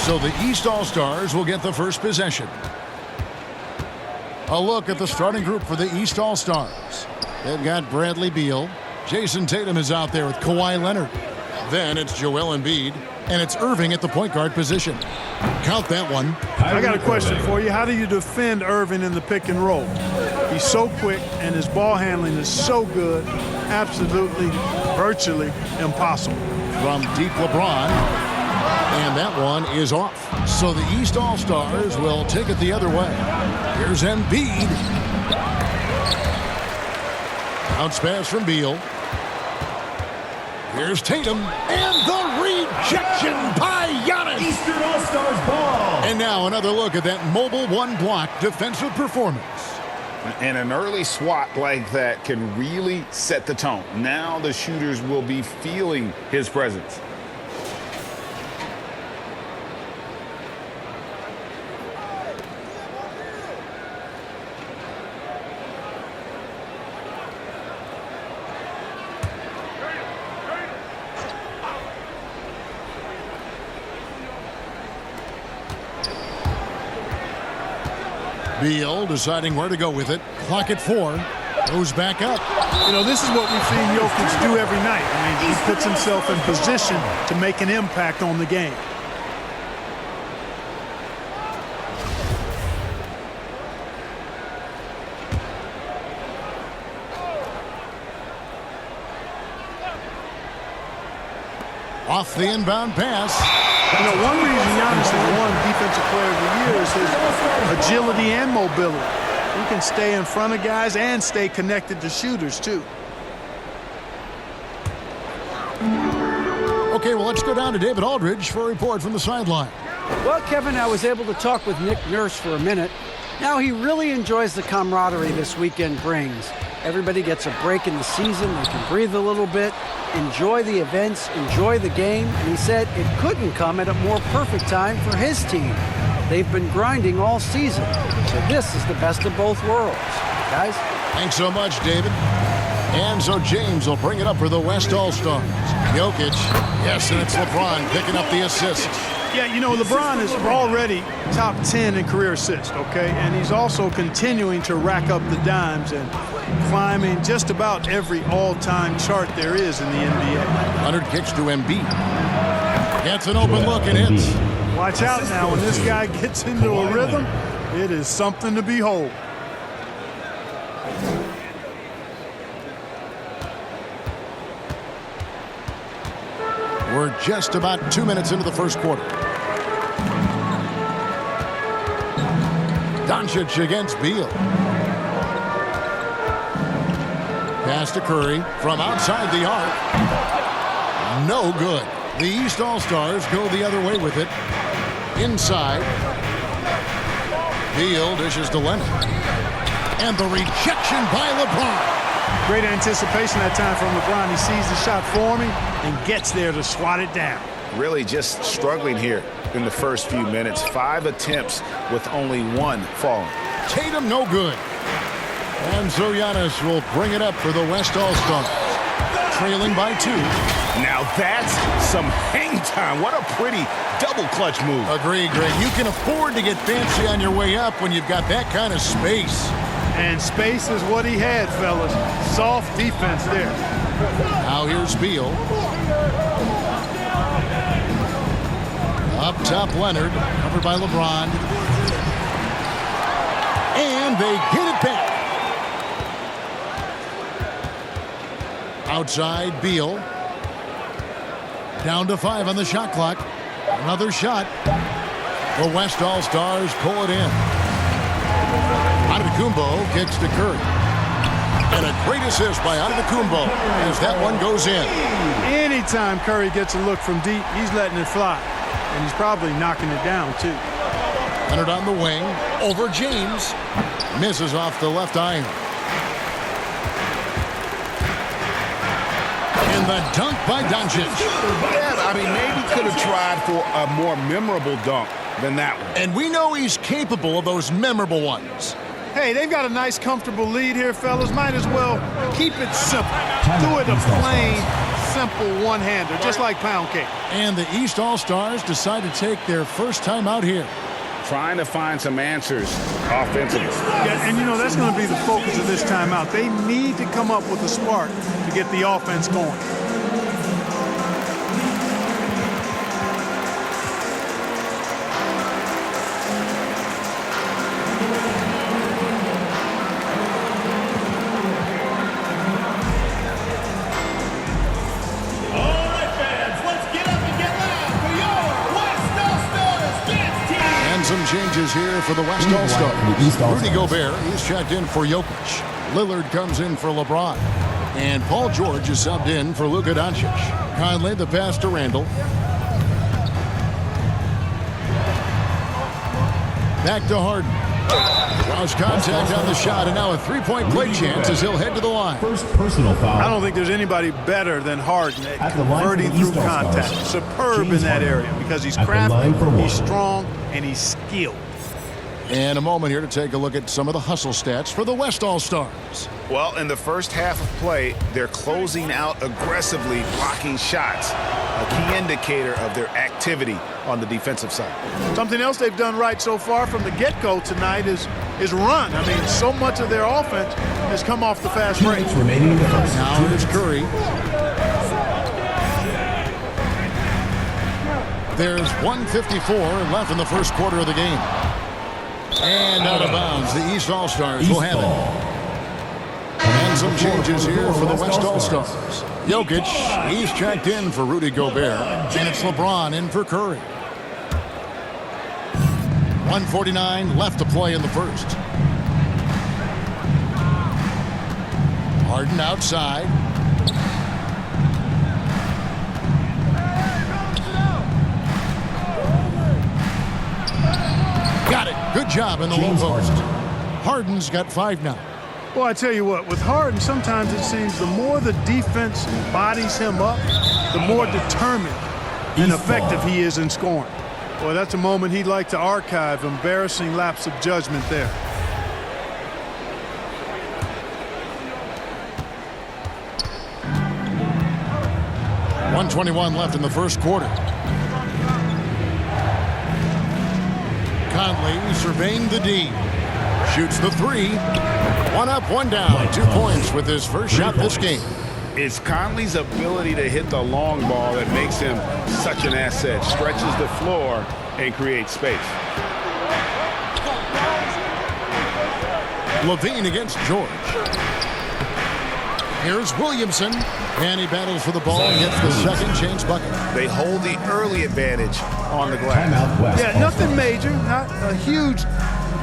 So the East All-Stars will get the first possession. A look at the starting group for the East All-Stars. They've got Bradley Beal. Jason Tatum is out there with Kawhi Leonard. Then it's Joel Embiid, and it's Irving at the point guard position. Count that one. I got a question for you. How do you defend Irving in the pick and roll? He's so quick, and his ball handling is so good. Absolutely, virtually impossible. From deep LeBron, and that one is off. So the East All-Stars will take it the other way. Here's Embiid. Bounce pass from Beal. Here's Tatum, and the rejection by Giannis. Eastern All-Stars ball. And now another look at that mobile one-block defensive performance. And an early swat like that can really set the tone. Now the shooters will be feeling his presence. Beal deciding where to go with it. Clock at 4. Goes back up. You know, this is what we've seen Jokic do every night. I mean, he puts himself in position to make an impact on the game. Off the inbound pass. You know, one reason Giannis has won Defensive Player of the Year is his agility and mobility. He can stay in front of guys and stay connected to shooters, too. Okay, well, let's go down to David Aldridge for a report from the sideline. Well, Kevin, I was able to talk with Nick Nurse for a minute. Now he really enjoys the camaraderie this weekend brings. Everybody gets a break in the season. They can breathe a little bit, enjoy the events, enjoy the game. And he said it couldn't come at a more perfect time for his team. They've been grinding all season. So this is the best of both worlds. Guys? Thanks so much, David. And so James will bring it up for the West All-Stars. Jokic. Yes, and it's LeBron picking up the assist. Yeah, you know, LeBron is already top 10 in career assists, okay? And he's also continuing to rack up the dimes and climbing just about every all-time chart there is in the NBA. Leonard kicks to Embiid. Gets an open look and hits. Watch out now. When this guy gets into a rhythm, it is something to behold. We're just about 2 minutes into the first quarter. Doncic against Beal. Pass to Curry from outside the arc. No good. The East All-Stars go the other way with it. Inside. Beal dishes to Leonard. And the rejection by LeBron. Great anticipation that time from LeBron. He sees the shot forming and gets there to swat it down. Really just struggling here in the first few minutes. 5 attempts with only 1 falling. Tatum no good. And so Giannis will bring it up for the West All-Stars. Trailing by 2. Now that's some hang time. What a pretty double clutch move. Agree, Greg. You can afford to get fancy on your way up when you've got that kind of space. And space is what he had, fellas. Soft defense there. Now here's Beal. Up top, Leonard. Covered by LeBron. And they get it back. Outside, Beal. Down to 5 on the shot clock. Another shot. The West All-Stars pull it in. Antetokounmpo kicks to Curry. And a great assist by Antetokounmpo as that one goes in. Anytime Curry gets a look from deep, he's letting it fly. And he's probably knocking it down, too. Leonard on the wing. Over James. Misses off the left iron. And the dunk by Doncic. Yeah, I mean, maybe could have tried for a more memorable dunk than that one. And we know he's capable of those memorable ones. Hey, they've got a nice, comfortable lead here, fellas. Might as well keep it simple. Do it a plain, simple simple one-hander, just like pound cake. And the East All-Stars decide to take their first time out here. Trying to find some answers offensively. Yeah, and, you know, that's going to be the focus of this timeout. They need to come up with a spark to get the offense going. Some changes here for the West All-Stars. Rudy Gobert, he's checked in for Jokic. Lillard comes in for LeBron. And Paul George is subbed in for Luka Doncic. Conley the pass to Randall. Back to Harden. Draws contact on the shot, and now a three-point play chance as he'll head to the line. First personal foul. I don't think there's anybody better than Harden at converting through contact. Superb in that area because he's crafty, he's strong, and he's skilled. And a moment here to take a look at some of the hustle stats for the West All-Stars. Well, in the first half of play, they're closing out aggressively, blocking shots, a key indicator of their activity on the defensive side. Something else they've done right so far from the get-go tonight is run. I mean, so much of their offense has come off the fast break. Remaining in the first. Now here's Curry. There's 1:54 left in the first quarter of the game. And out of bounds, the East All-Stars will have it. And some changes here for the West All-Stars. Jokic, he's checked in for Rudy Gobert. And it's LeBron in for Curry. 1:49 left to play in the first. Harden outside. Got it. Good job in the low post. Harden's got 5 now. Well, I tell you what, with Harden, sometimes it seems the more the defense bodies him up, the more determined and effective he is in scoring. Boy, that's a moment he'd like to archive. Embarrassing lapse of judgment there. .121 left in the first quarter. Conley surveying the D. Shoots the 3. 1 up, 1 down. 2 points with his first shot this game. It's Conley's ability to hit the long ball that makes him such an asset. Stretches the floor and creates space. Levine against George. Here's Williamson, and he battles for the ball and gets the second chance bucket. They hold the early advantage on the glass. Yeah, nothing major, not a huge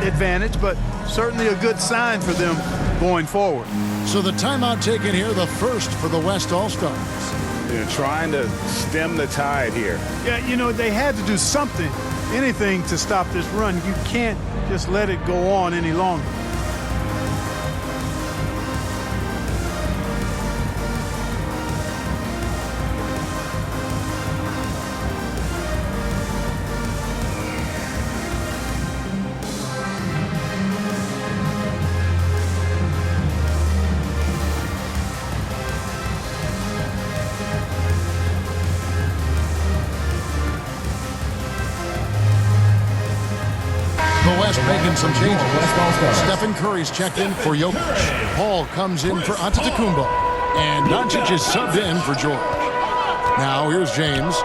advantage, but certainly a good sign for them going forward. So the timeout taken here, the first for the West All-Stars. They're trying to stem the tide here. Yeah, you know, they had to do something, anything to stop this run. You can't just let it go on any longer. Making some changes. Stephen Curry's checked in for Jokic. Paul comes in for Antetokounmpo. And Doncic is subbed in for George. Now here's James.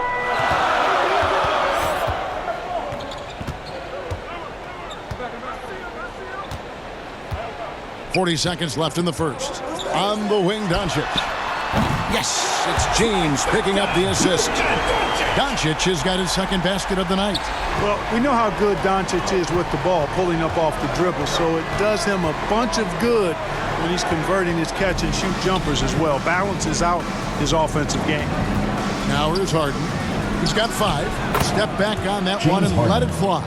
.40 seconds left in the first. On the wing, Doncic. Yes, it's James picking up the assist. Doncic has got his second basket of the night. Well, we know how good Doncic is with the ball, pulling up off the dribble, so it does him a bunch of good when he's converting his catch-and-shoot jumpers as well. Balances out his offensive game. Now here's Harden. He's got 5. Step back on that one and let it fly.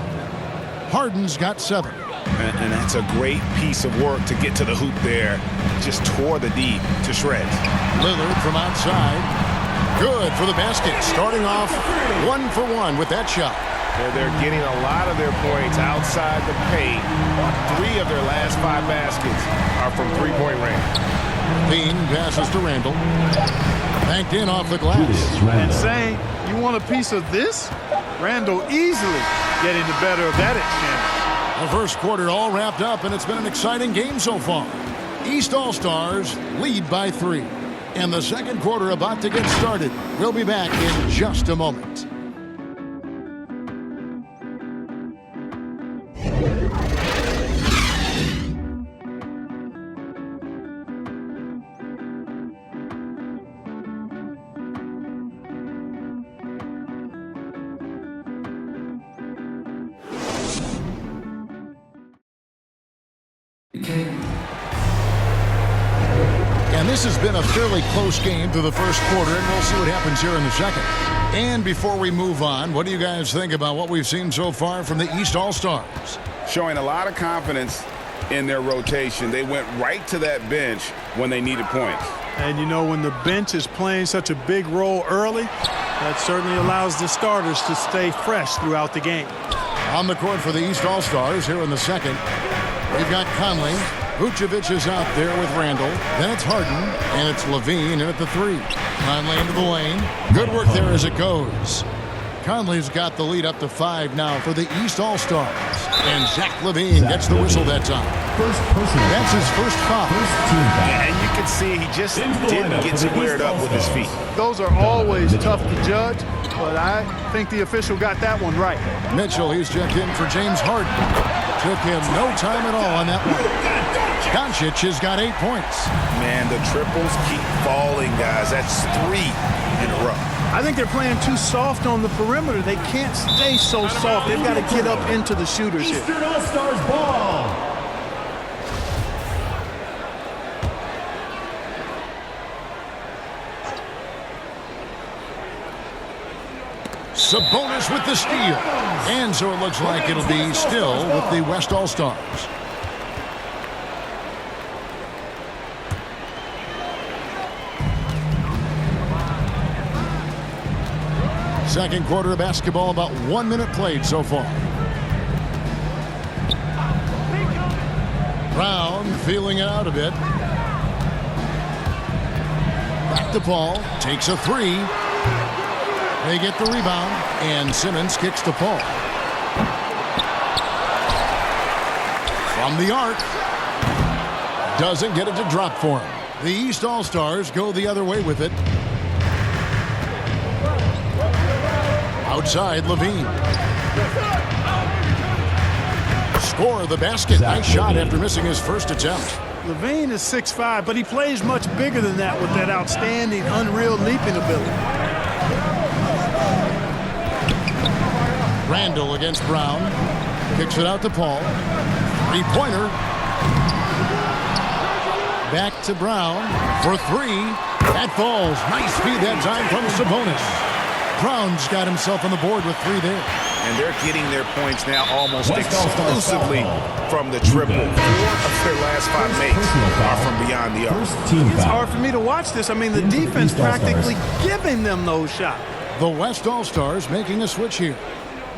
Harden's got 7. And that's a great piece of work to get to the hoop there. Just tore the D to shreds. Lillard from outside. Good for the basket. Starting off 1 for 1 with that shot. They're getting a lot of their points outside the paint. 3 of their last 5 baskets are from three-point range. Bean passes to Randall. Banked in off the glass. And saying, you want a piece of this? Randall easily getting the better of that exchange. The first quarter all wrapped up, and it's been an exciting game so far. East All-Stars lead by 3. And the second quarter about to get started. We'll be back in just a moment. And this has been a fairly close game through the first quarter, and we'll see what happens here in the second. And before we move on, what do you guys think about what we've seen so far from the East All-Stars? Showing a lot of confidence in their rotation. They went right to that bench when they needed points. And you know, when the bench is playing such a big role early, that certainly allows the starters to stay fresh throughout the game. On the court for the East All-Stars here in the second, we've got Conley. Vucevic is out there with Randall. Then it's Harden, and it's Levine in at the 3. Conley into the lane. Good work there as it goes. Conley's got the lead up to 5 now for the East All-Stars. And Zach LaVine gets the whistle that time. That's his first foul. And you can see he just didn't get squared up with his feet. Those are always tough to judge, but I think the official got that one right. Mitchell, he's checked in for James Harden. Took him no time at all on that one. Doncic has got 8 points. Man, the triples keep falling, guys. That's 3 in a row. I think they're playing too soft on the perimeter. They can't stay so soft. They've got to get up into the shooters here. Eastern All-Stars ball. Sabonis with the steal. And so it looks like it'll be still with the West All-Stars. Second quarter of basketball, about 1 minute played so far. Brown feeling it out a bit. Back to Paul, takes a 3. They get the rebound, and Simmons kicks to Paul. From the arc. Doesn't get it to drop for him. The East All-Stars go the other way with it. Outside, Levine. Score the basket. Nice shot after missing his first attempt. Levine is 6'5", but he plays much bigger than that with that outstanding, unreal leaping ability. Randall against Brown. Kicks it out to Paul. Three-pointer. Back to Brown for 3. That falls. Nice feed that time from Sabonis. Brown's got himself on the board with 3 there. And they're getting their points now almost exclusively from the triple. 4 of their last 5 makes are from beyond the arc. It's hard for me to watch this. I mean, the defense practically giving them those shots. The West All-Stars making a switch here.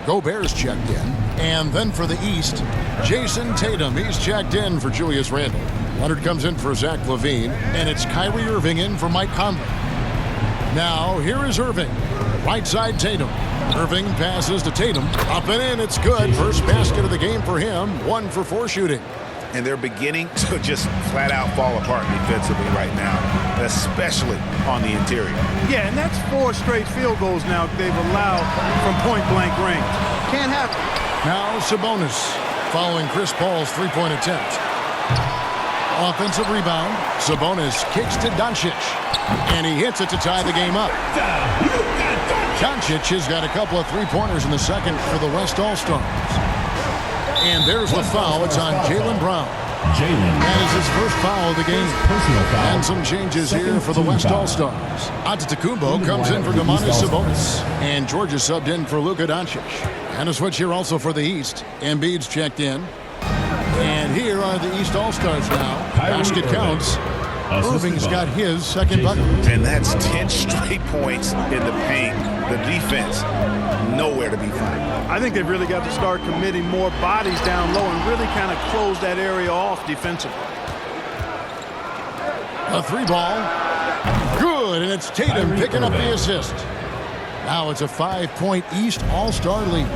Gobert's checked in. And then for the East, Jason Tatum. He's checked in for Julius Randle. Leonard comes in for Zach LaVine. And it's Kyrie Irving in for Mike Conley. Now, here is Irving. Right side, Tatum. Irving passes to Tatum. Up and in, it's good. First basket of the game for him. 1 for 4 shooting. And they're beginning to just flat out fall apart defensively right now, especially on the interior. Yeah, and that's 4 straight field goals now they've allowed from point-blank range. Can't happen. Now Sabonis following Chris Paul's three-point attempt. Offensive rebound. Sabonis kicks to Doncic. And he hits it to tie the game up. Doncic has got a couple of three-pointers in the second for the West All-Stars. And there's the foul. It's on Jaylen Brown. That is his first foul of the game. And some changes here for the West All-Stars. Antetokounmpo comes in for Domantas Sabonis. And Georgia subbed in for Luka Doncic. And a switch here also for the East. Embiid's checked in. And here are the East All-Stars now. Basket counts. Irving's got his second bucket. And that's 10 straight points in the paint. The defense, nowhere to be found. I think they've really got to start committing more bodies down low and really kind of close that area off defensively. A three ball. Good, and it's Tatum picking up the assist. Now it's a 5-point East All-Star lead.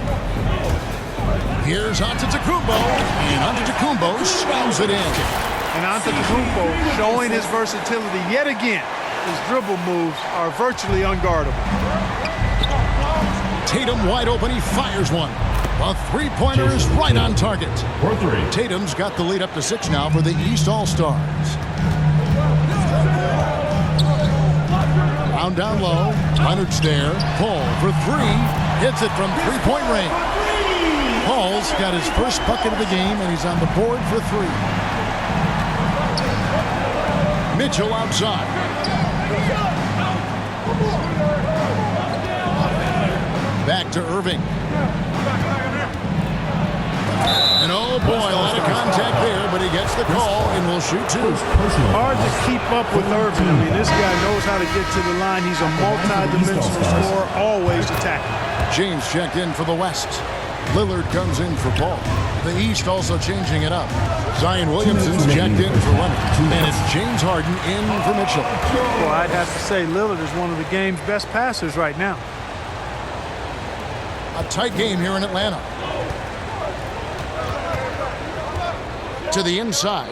Here's Antetokounmpo, and Antetokounmpo slams it in. And Antetokounmpo showing his versatility yet again. His dribble moves are virtually unguardable. Tatum wide open, he fires one. A three-pointer is right on target. For three. Tatum's got the lead up to 6 now for the East All-Stars. Round down low, Leonard's there. Paul for 3, hits it from three-point range. Paul's got his first bucket of the game, and he's on the board for 3. Mitchell outside. Back to Irving. And oh boy, a lot of contact there, but he gets the call and will shoot 2. Hard to keep up with Irving. I mean, this guy knows how to get to the line. He's a multi-dimensional scorer, always attacking. James checked in for the West. Lillard comes in for Paul. The East also changing it up. Zion Williamson's checked in for Leonard. And it's James Harden in for Mitchell. Well, I'd have to say Lillard is one of the game's best passers right now. A tight game here in Atlanta. To the inside.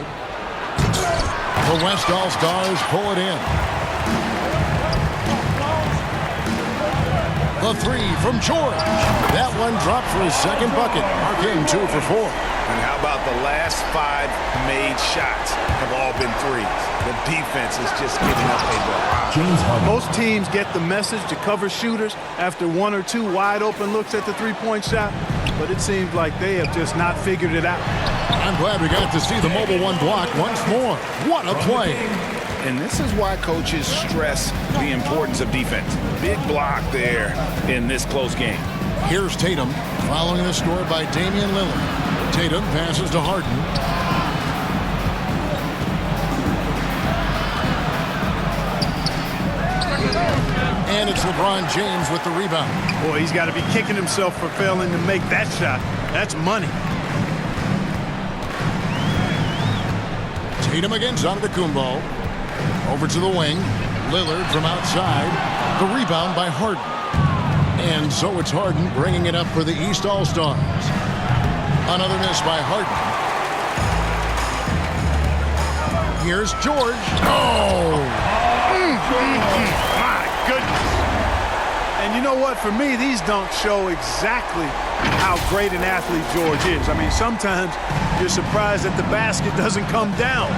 The West All-Stars pull it in. The 3 from George. That one dropped for his second bucket. Mark him 2 for 4. And how about the last 5 made shots have all been threes? The defense is just giving up a barrage. Most teams get the message to cover shooters after 1 or 2 wide open looks at the three-point shot, but it seems like they have just not figured it out. I'm glad we got to see the mobile one block once more. What a play. And this is why coaches stress the importance of defense. Big block there in this close game. Here's Tatum following the score by Damian Lillard. Tatum passes to Harden. And it's LeBron James with the rebound. Boy, he's got to be kicking himself for failing to make that shot. That's money. Tatum against Antetokounmpo. Over to the wing. Lillard from outside. The rebound by Harden. And so it's Harden bringing it up for the East All-Stars. Another miss by Harden. Here's George. Oh! My goodness. And you know what? For me, these dunks show exactly how great an athlete George is. I mean, sometimes you're surprised that the basket doesn't come down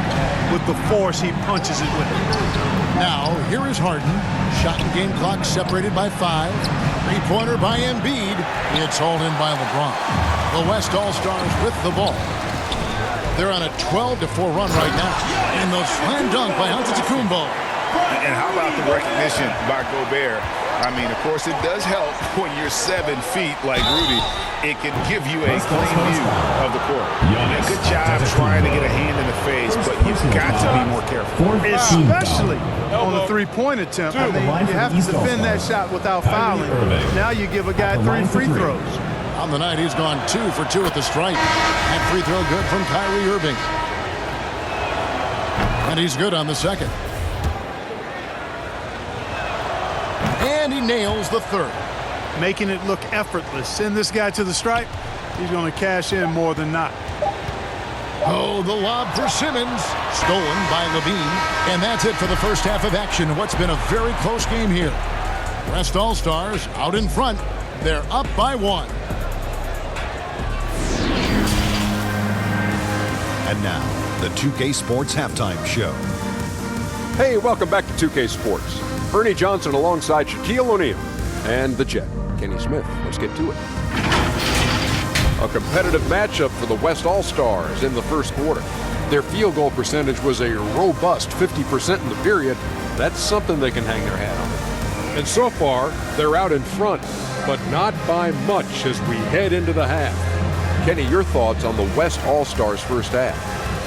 with the force he punches it with. Now, here is Harden. Shot and game clock separated by 5. Three-pointer by Embiid. It's hauled in by LeBron. The West All-Stars with the ball. They're on a 12-4 run right now. And the slam dunk by Antetokounmpo. And how about the recognition by Gobert? I mean, of course, it does help when you're 7 feet like Rudy. It can give you a clean view of the court. And a good job trying to get a hand in the face, but you've got to be more careful. Especially on the three-point attempt. I mean, you have to defend that shot without fouling. Now you give a guy 3 free throws. On the night, he's gone 2 for 2 at the stripe. That free throw good from Kyrie Irving. And he's good on the second. And he nails the third. Making it look effortless. Send this guy to the stripe. He's going to cash in more than not. Oh, the lob for Simmons. Stolen by Levine. And that's it for the first half of action. What's been a very close game here. West All-Stars out in front. They're up by 1. And now, the 2K Sports Halftime Show. Hey, welcome back to 2K Sports. Ernie Johnson alongside Shaquille O'Neal and the Jet, Kenny Smith. Let's get to it. A competitive matchup for the West All-Stars in the first quarter. Their field goal percentage was a robust 50% in the period. That's something they can hang their hat on. And so far, they're out in front, but not by much as we head into the half. Kenny, your thoughts on the West All-Stars first half?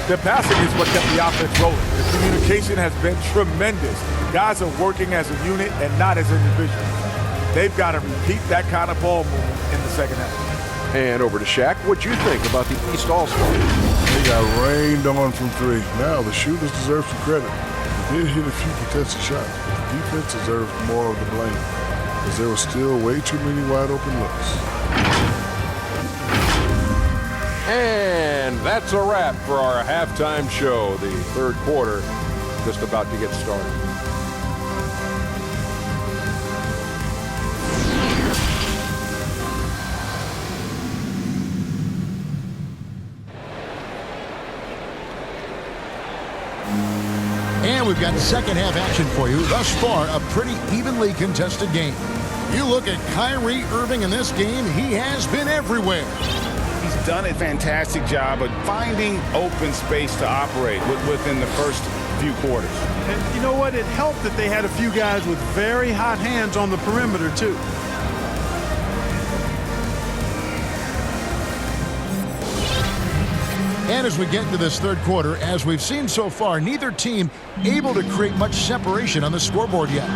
The passing is what kept the offense rolling. The communication has been tremendous. Guys are working as a unit and not as individuals. They've got to repeat that kind of ball movement in the second half. And over to Shaq. What'd you think about the East All-Stars? They got rained on from 3. Now the shooters deserve some credit. Did hit a few contested shots, but the defense deserved more of the blame, as there were still way too many wide open looks. And that's a wrap for our halftime show. The third quarter just about to get started. And we've got second half action for you. Thus far, a pretty evenly contested game. You look at Kyrie Irving in this game, he has been everywhere. He's done a fantastic job of finding open space to operate within the first few quarters. And you know what? It helped that they had a few guys with very hot hands on the perimeter, too. And as we get into this third quarter, as we've seen so far, neither team able to create much separation on the scoreboard yet.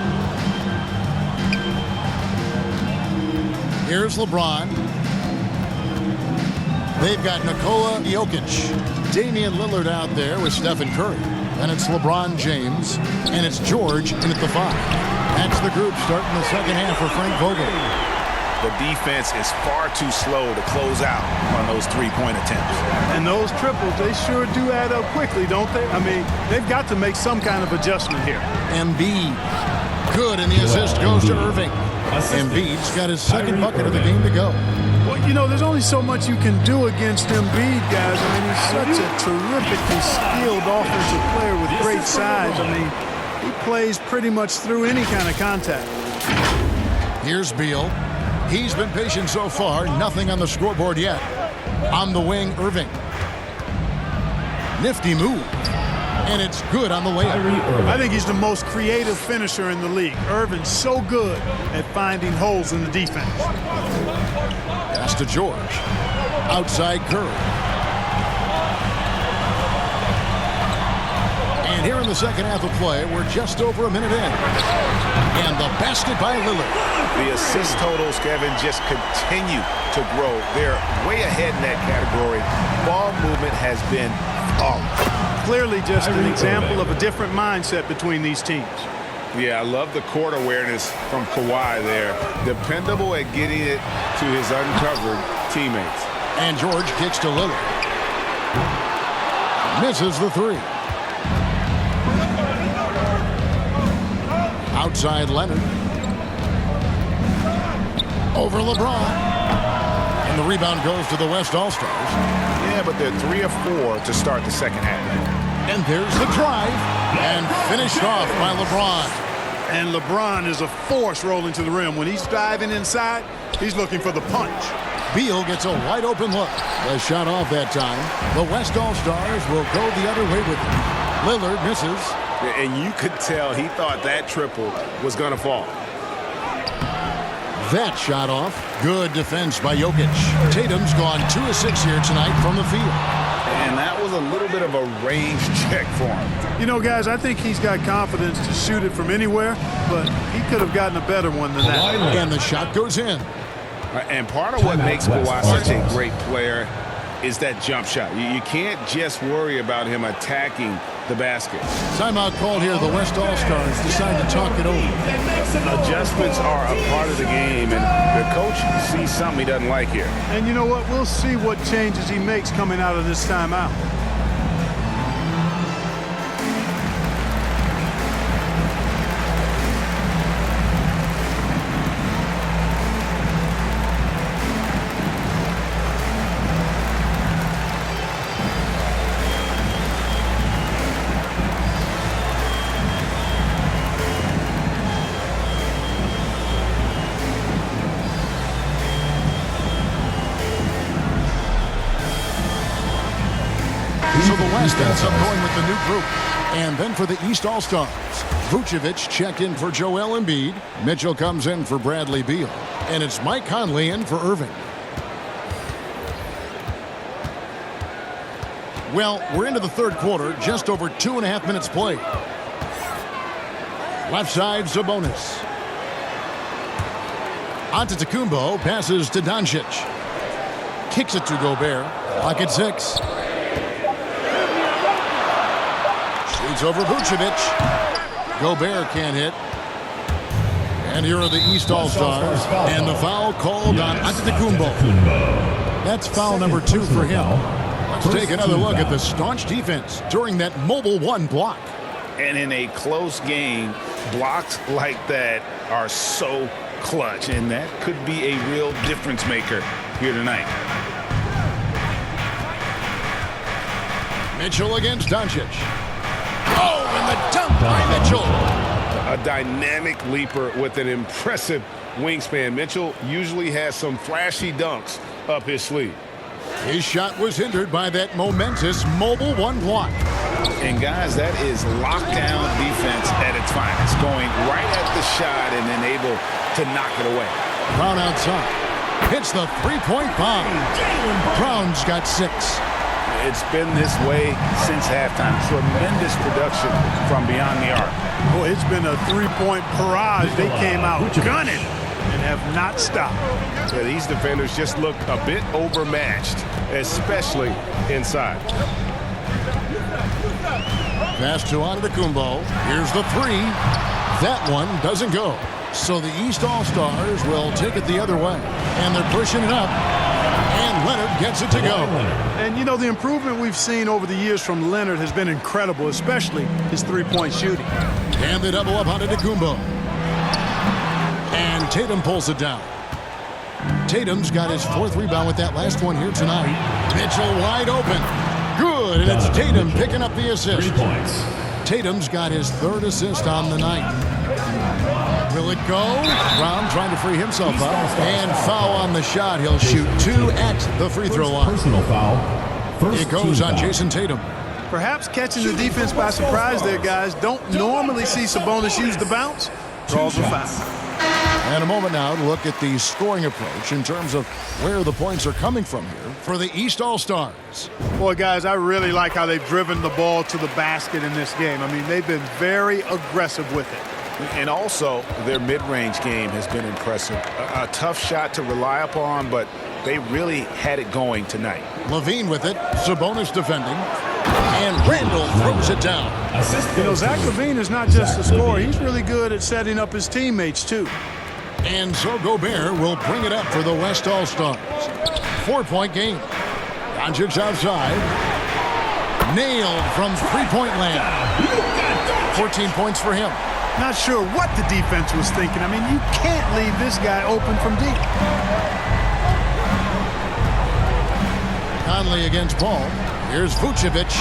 Here's LeBron. They've got Nikola Jokic, Damian Lillard out there with Stephen Curry. And it's LeBron James, and it's George in at the 5. That's the group starting the second half for Frank Vogel. The defense is far too slow to close out on those three-point attempts. And those triples, they sure do add up quickly, don't they? I mean, they've got to make some kind of adjustment here. Embiid, good, and the assist goes to Irving. Embiid's got his second bucket of the game to go. Well, you know, there's only so much you can do against Embiid, guys. I mean, he's such a terrifically skilled offensive player with great size. I mean, he plays pretty much through any kind of contact. Here's Beal. He's been patient so far. Nothing on the scoreboard yet. On the wing, Irving. Nifty move. And it's good on the layup. I think he's the most creative finisher in the league. Irving's so good at finding holes in the defense. Pass to George. Outside Curry. And here in the second half of play, we're just over a minute in. And the basket by Lillard. The assist totals, Kevin, just continue to grow. They're way ahead in that category. Ball movement has been flawless. Clearly just an example of a different mindset between these teams. Yeah, I love the court awareness from Kawhi there. Dependable at getting it to his uncovered teammates. And George kicks to Lillard. Misses the 3. Outside Leonard. Over LeBron. And the rebound goes to the West All-Stars. Yeah, but they're 3 of 4 to start the second half. And there's the drive. And finished off by LeBron. And LeBron is a force rolling to the rim. When he's diving inside, he's looking for the punch. Beal gets a wide open look. The shot off that time. The West All-Stars will go the other way with it. Lillard misses. And you could tell he thought that triple was going to fall. That shot off. Good defense by Jokic. Tatum's gone 2 of 6 here tonight from the field. And that was a little bit of a range check for him. You know, guys, I think he's got confidence to shoot it from anywhere, but he could have gotten a better one than that. And the shot goes in. And part of what makes Kawhi such a great player is that jump shot. You can't just worry about him attacking the basket. Timeout called here. The West All-Stars decide to talk it over. Adjustments are a part of the game, and the coach sees something he doesn't like here. And you know what? We'll see what changes he makes coming out of this timeout. So the West ends up going with the new group. And then for the East All-Stars, Vucevic checked in for Joel Embiid. Mitchell comes in for Bradley Beal. And it's Mike Conley in for Irving. Well, we're into the third quarter, just over 2.5 minutes played. Left side, Sabonis. Antetokounmpo passes to Doncic. Kicks it to Gobert. Clock at 6. Shoots over Vucevic. Gobert can't hit. And here are the East All-Stars. And the foul called on Antetokounmpo. That's foul number 2 for him. Let's take another look at the staunch defense during that mobile 1 block. And in a close game, blocks like that are so clutch, and that could be a real difference maker here tonight. Mitchell against Doncic. Oh, and the dunk by Mitchell. A dynamic leaper with an impressive wingspan. Mitchell usually has some flashy dunks up his sleeve. His shot was hindered by that momentous mobile 1 block. And guys, that is lockdown defense at its finest, going right at the shot and then able to knock it away. Brown outside. Hits the 3-point bomb. Brown's got 6. It's been this way since halftime. Tremendous production from beyond the arc. Boy, it's been a 3-point barrage. They came out gunning and have not stopped. Yeah, these defenders just look a bit overmatched, especially inside. Pass to Antetokounmpo. Here's the 3. That one doesn't go. So the East All-Stars will take it the other way. And they're pushing it up. And Leonard gets it to go. And, you know, the improvement we've seen over the years from Leonard has been incredible, especially his 3-point shooting. And they double up Antetokounmpo. And Tatum pulls it down. Tatum's got his 4th rebound with that last one here tonight. Mitchell wide open. Good, and it's Tatum picking up the assist. 3 points. Tatum's got his 3rd assist on the night. Will it go? Brown trying to free himself up. And foul on the shot. He'll shoot 2 at the free throw line. Personal foul. It goes on Jason Tatum. Perhaps catching the defense by surprise there, guys. Don't normally see Sabonis use the bounce. Draws a foul. And a moment now to look at the scoring approach in terms of where the points are coming from here for the East All-Stars. Boy, guys, I really like how they've driven the ball to the basket in this game. I mean, they've been very aggressive with it. And also, their mid-range game has been impressive. A tough shot to rely upon, but they really had it going tonight. Levine with it. Sabonis defending. And Randall throws it down. You know, Zach LaVine is not just a scorer. He's really good at setting up his teammates, too. And so Gobert will bring it up for the West All-Stars. 4-point game. Doncic outside. Nailed from 3-point land. 14 points for him. Not sure what the defense was thinking. I mean, you can't leave this guy open from deep. Conley against Paul. Here's Vucevic.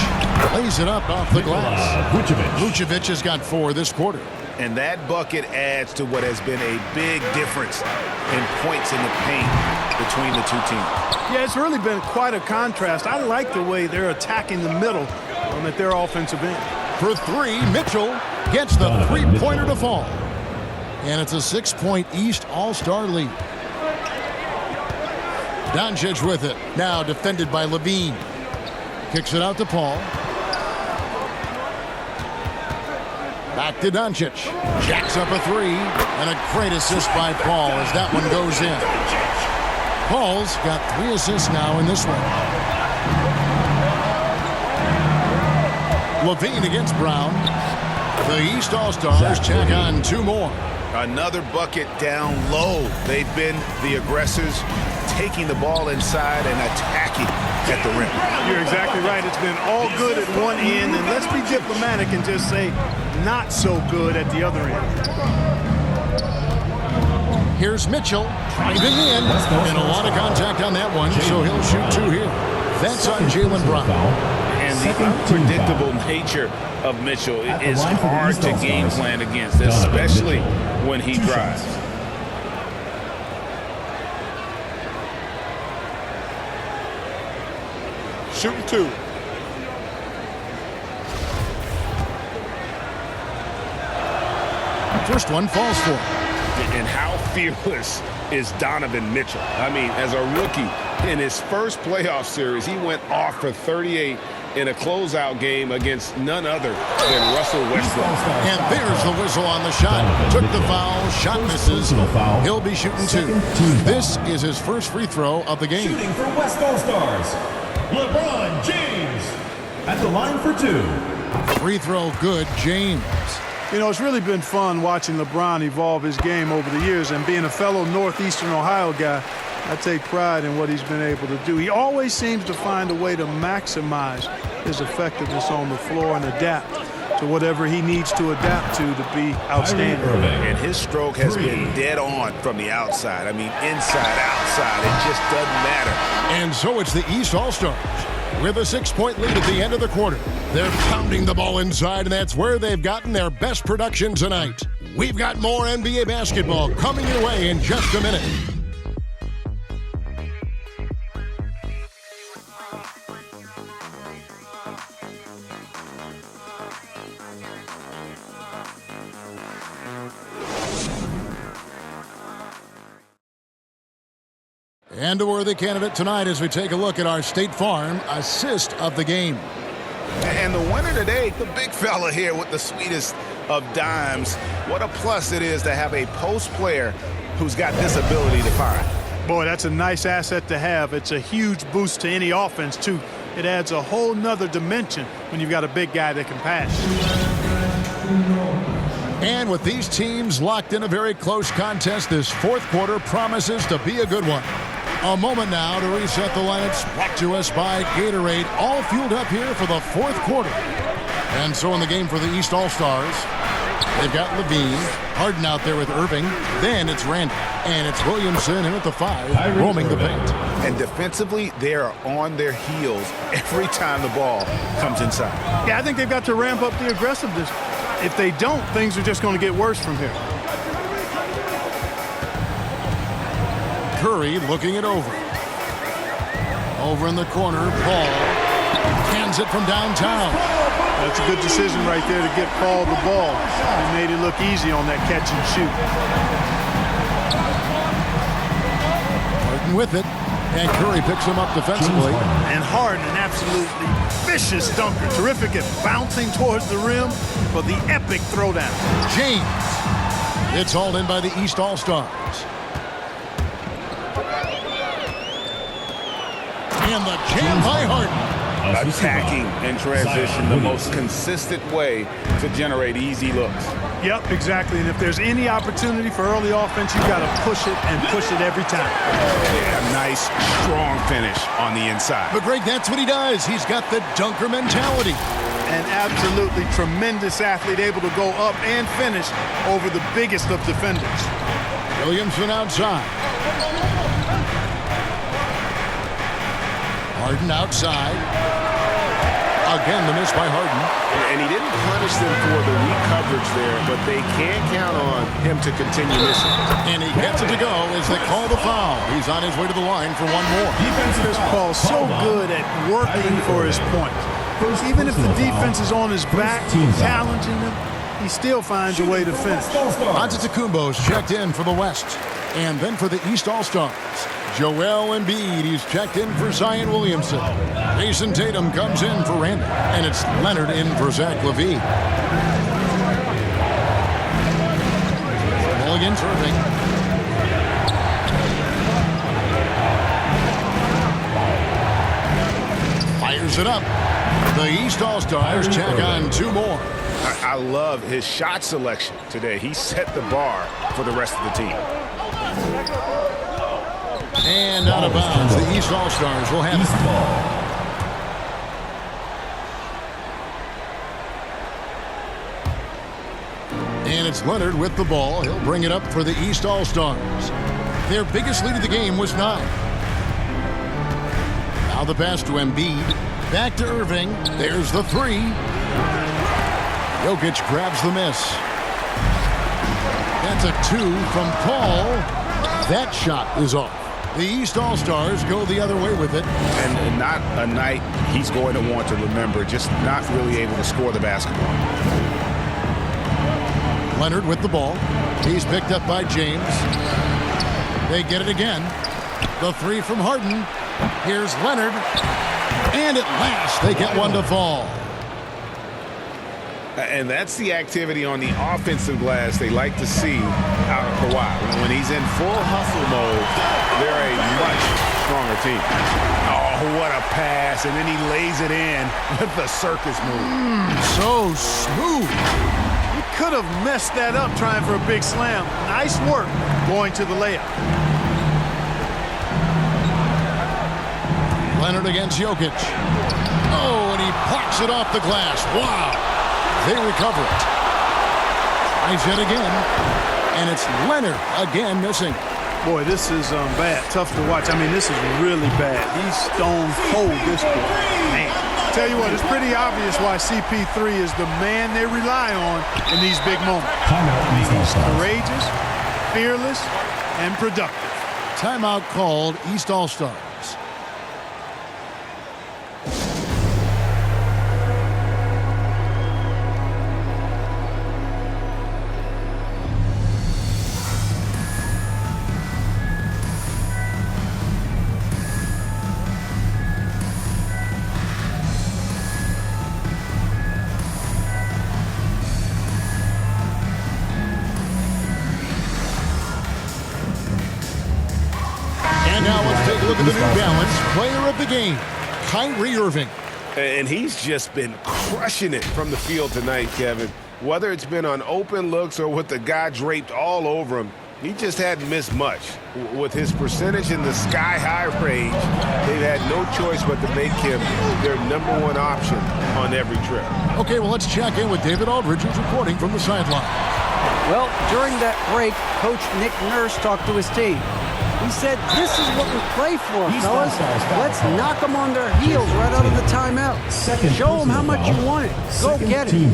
Lays it up off the glass. Vucevic has got 4 this quarter. And that bucket adds to what has been a big difference in points in the paint between the two teams. Yeah, it's really been quite a contrast. I like the way they're attacking the middle at their offensive end. For 3, Mitchell gets the 3-pointer to fall. And it's a 6-point East All-Star lead. Doncic with it. Now defended by Levine. Kicks it out to Paul. Back to Doncic. Jacks up a 3. And a great assist by Paul as that one goes in. Paul's got 3 assists now in this one. Levine against Brown. The East All-Stars check on 2 more. Another bucket down low. They've been the aggressors, taking the ball inside and attacking at the rim. You're exactly right. It's been all good at one end, and let's be diplomatic and just say not so good at the other end. Here's Mitchell driving in, and a lot of contact on that one, so he'll shoot 2 here. That's on Jaylen Brown. And the unpredictable nature of Mitchell is hard to game plan against, especially when he drives. Shooting 2. First one falls for him. And how fearless is Donovan Mitchell? I mean, as a rookie, in his first playoff series, he went off for 38 in a closeout game against none other than Russell Westbrook. And there's the whistle on the shot. Took the foul, shot misses. He'll be shooting 2. This is his first free throw of the game. Shooting for West All-Stars, LeBron James at the line for 2. Free throw good, James. You know, it's really been fun watching LeBron evolve his game over the years, and being a fellow Northeastern Ohio guy, I take pride in what he's been able to do. He always seems to find a way to maximize his effectiveness on the floor and adapt to whatever he needs to adapt to be outstanding. And his stroke has been dead on from the outside. I mean, inside, outside, it just doesn't matter. And so it's the East All-Stars with a 6-point lead at the end of the quarter. They're pounding the ball inside, and that's where they've gotten their best production tonight. We've got more NBA basketball coming your way in just a minute. And a worthy candidate tonight as we take a look at our State Farm assist of the game. And the winner today, the big fella here with the sweetest of dimes. What a plus it is to have a post player who's got this ability to find. Boy, that's a nice asset to have. It's a huge boost to any offense, too. It adds a whole nother dimension when you've got a big guy that can pass. And with these teams locked in a very close contest, this fourth quarter promises to be a good one. A moment now to reset the lineups, brought to us by Gatorade, all fueled up here for the fourth quarter. And so in the game for the East All-Stars, they've got Levine, Harden out there with Irving, then it's Randall, and it's Williamson in at the 5, roaming the paint. And defensively, they are on their heels every time the ball comes inside. Yeah, I think they've got to ramp up the aggressiveness. If they don't, things are just going to get worse from here. Curry looking it over. Over in the corner, Paul hands it from downtown. That's a good decision right there to get Paul the ball. He made it look easy on that catch and shoot. Harden with it, and Curry picks him up defensively. And Harden, an absolutely vicious dunker. Terrific at bouncing towards the rim for the epic throwdown. James. It's hauled in by the East All-Stars. And the jam by Harden. Attacking in transition, the most consistent way to generate easy looks. Yep, exactly. And if there's any opportunity for early offense, you've got to push it and push it every time. Yeah, nice, strong finish on the inside. But, Greg, that's what he does. He's got the dunker mentality. An absolutely tremendous athlete, able to go up and finish over the biggest of defenders. Williamson outside. Harden outside. Again, the miss by Harden. And he didn't punish them for the weak coverage there, but they can count on him to continue missing. And he gets it to go as they call the foul. He's on his way to the line for one more. Defense Paul so good at working for his point. Even if the defense is on his back, challenging him, he still finds a way to finish. Antetokounmpo's checked in for the West. And then for the East All-Stars, Joel Embiid, he's checked in for Zion Williamson. Jason Tatum comes in for Randall. And it's Leonard in for Zach LaVine. Ball against Irving. Fires it up. The East All-Stars check on 2 more. I love his shot selection today. He set the bar for the rest of the team. And out of bounds, the East All-Stars will have it. And it's Leonard with the ball. He'll bring it up for the East All-Stars. Their biggest lead of the game was 9. Now the pass to Embiid. Back to Irving. There's the 3. Jokic grabs the miss. That's a 2 from Paul. That shot is off. The East All-Stars go the other way with it. And not a night he's going to want to remember, just not really able to score the basketball. Leonard with the ball. He's picked up by James. They get it again. The 3 from Harden. Here's Leonard. And at last, they get one to fall. And that's the activity on the offensive glass they like to see out of Kawhi. When he's in full hustle mode, they're a much stronger team. Oh, what a pass. And then he lays it in with the circus move. So smooth. could have messed that up trying for a big slam. Nice work going to the layup. Leonard against Jokic. Oh, and he plucks it off the glass. Wow. They recover it. Tries it again. And it's Leonard again missing. Boy, this is bad. Tough to watch. I mean, this is really bad. He's stone cold this quarter. Man. Tell you what, it's pretty obvious why CP3 is the man they rely on in these big moments. He's courageous, fearless, and productive. Timeout called, East All-Stars. Look at the New Balance player of the game, Kyrie Irving. And he's just been crushing it from the field tonight, Kevin. Whether it's been on open looks or with the guy draped all over him, he just hadn't missed much. With his percentage in the sky-high range, they've had no choice but to make him their #1 option on every trip. Okay, well, let's check in with David Aldridge, who's reporting from the sideline. Well, during that break, Coach Nick Nurse talked to his team. He said, this is what we play for, fellas. Let's knock them on their heels right out of the timeout. Show them how much you want it. Go get it. He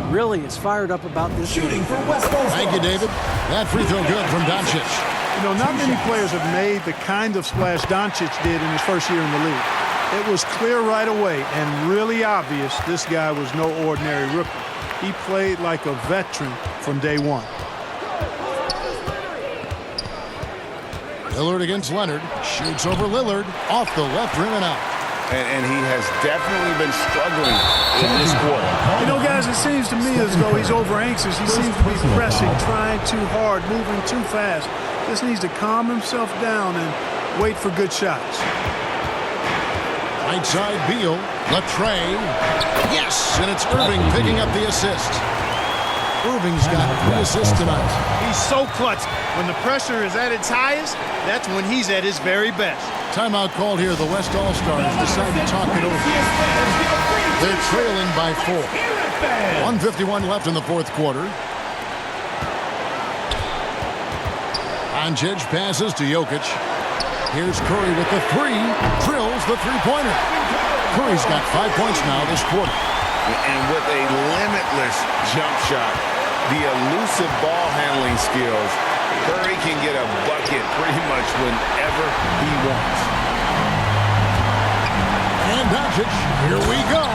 really is fired up about this game. Thank you, David. That free throw good from Doncic. You know, not many players have made the kind of splash Doncic did in his first year in the league. It was clear right away and really obvious this guy was no ordinary rookie. He played like a veteran from day one. Lillard against Leonard. Shoots over Lillard. Off the left rim and out. And he has definitely been struggling in this quarter. You know, guys, it seems to me as though he's over anxious. He seems to be pressing, trying too hard, moving too fast. Just needs to calm himself down and wait for good shots. Right side, Beal. Latre. Yes, and it's Irving picking up the assist. Irving's got 3 assists tonight. He's so clutch. When the pressure is at its highest, that's when he's at his very best. Timeout called here. The West All-Stars decide to talk it over. They're trailing by 4. 1:51 left in the fourth quarter. Doncic passes to Jokic. Here's Curry with the 3. Drills the three-pointer. Curry's got 5 points now this quarter. And with a limitless jump shot, the elusive ball handling skills, Curry can get a bucket pretty much whenever he wants. And Doncic, here we go.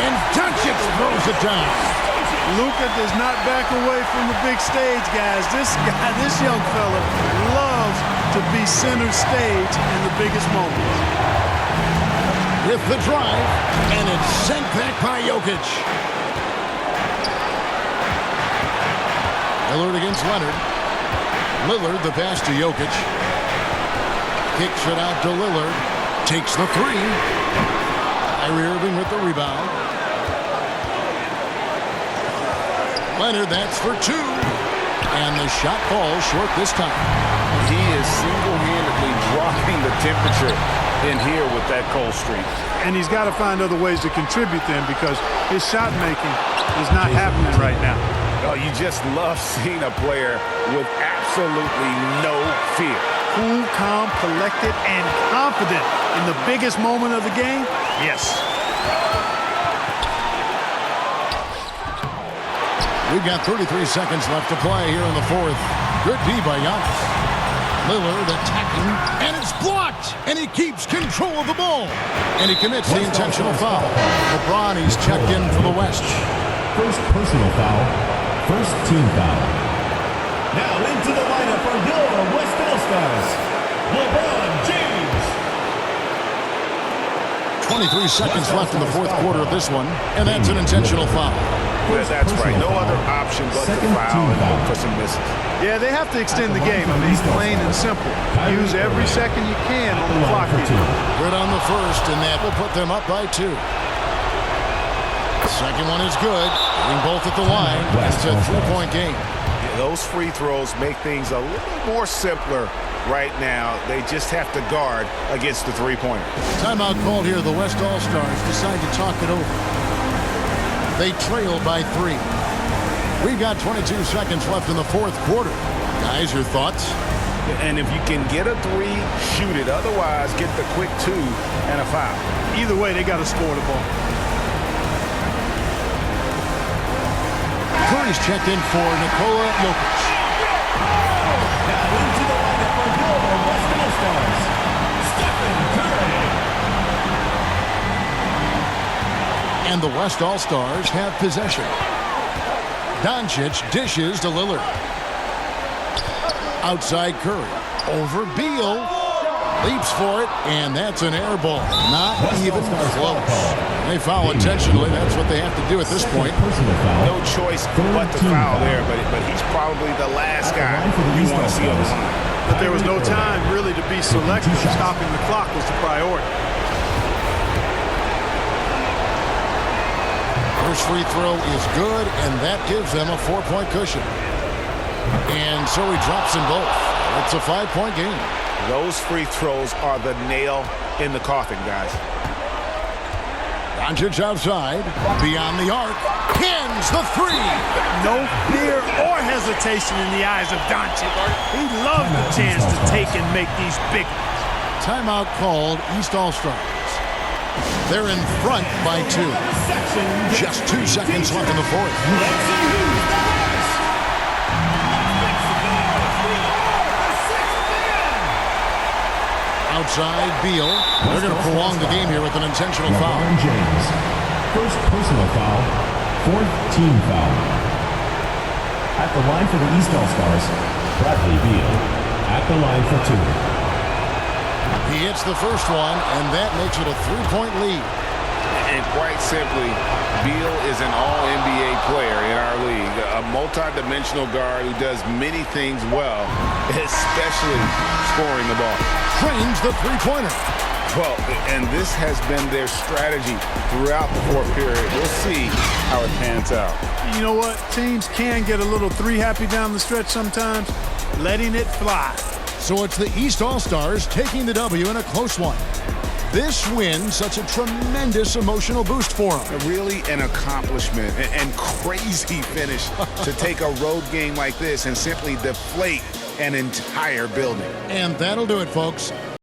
And Doncic throws it down. Luka does not back away from the big stage, guys. This young fella loves to be center stage in the biggest moments. With the drive, and it's sent back by Jokic. Lillard against Leonard. Lillard, the pass to Jokic. Kicks it out to Lillard. Takes the 3. Kyrie Irving with the rebound. Leonard, that's for 2. And the shot falls short this time. He is single-handedly dropping the temperature in here with that cold streak. And he's got to find other ways to contribute then because his shot making is not happening right now. Oh, you just love seeing a player with absolutely no fear. Cool, calm, collected, and confident in the biggest moment of the game? Yes. We've got 33 seconds left to play here in the fourth. Good D by Giannis. Lillard attacking, and it's blocked, and he keeps control of the ball. And he commits the intentional foul. LeBron, he's checked in for the West. First personal foul, first team foul. Now into the lineup for your West All-Stars, LeBron James. 23 seconds left in the fourth quarter of this one, and that's an intentional foul. That's right. No other option but to foul and hope for some misses. Yeah, they have to extend the game. I mean, plain and simple. Use every second you can on the clock. Good on the first, and that will put them up by 2. Second one is good. Getting both at the line. It's a 3-point game. Yeah, those free throws make things a little more simpler right now. They just have to guard against the three-pointer. Timeout called here. The West All-Stars decide to talk it over. They trail by 3. We've got 22 seconds left in the fourth quarter. Guys, your thoughts? And if you can get a 3, shoot it. Otherwise, get the quick 2 and a foul. Either way, they got to score the ball. Curry's checked in for Nikola Jokic. Now into the lineup for your West All-Stars, Stephen Curry. And the West All-Stars have possession. Doncic dishes to Lillard. Outside Curry. Over Beal. Leaps for it, and that's an air ball. Not even close. They foul intentionally. That's what they have to do at this point. No choice but to foul there, but he's probably the last guy you want to see on the line. But there was no time really to be selective. Stopping the clock was the priority. First free throw is good, and that gives them a 4-point cushion. And so he drops them both. It's a 5-point game. Those free throws are the nail in the coffin, guys. Doncic outside, beyond the arc, pins the 3. No fear or hesitation in the eyes of Doncic. He loved the chance to take and make these big ones. Timeout called East All-Stars. They're in front by 2. Just 2 seconds left in the fourth. Outside Beal. They're going to prolong the game here with an intentional foul. LeBron James. First personal foul. Fourth team foul. At the line for the East All-Stars, Bradley Beal. At the line for 2. He hits the first one, and that makes it a 3-point lead. And quite simply, Beal is an all-NBA player in our league, a multi-dimensional guard who does many things well, especially scoring the ball. Trains the 3-pointer. Well, and this has been their strategy throughout the fourth period. We'll see how it pans out. You know what? Teams can get a little 3-happy down the stretch sometimes, letting it fly. So it's the East All-Stars taking the W in a close one. This win, such a tremendous emotional boost for them. Really an accomplishment and crazy finish to take a road game like this and simply deflate an entire building. And that'll do it, folks.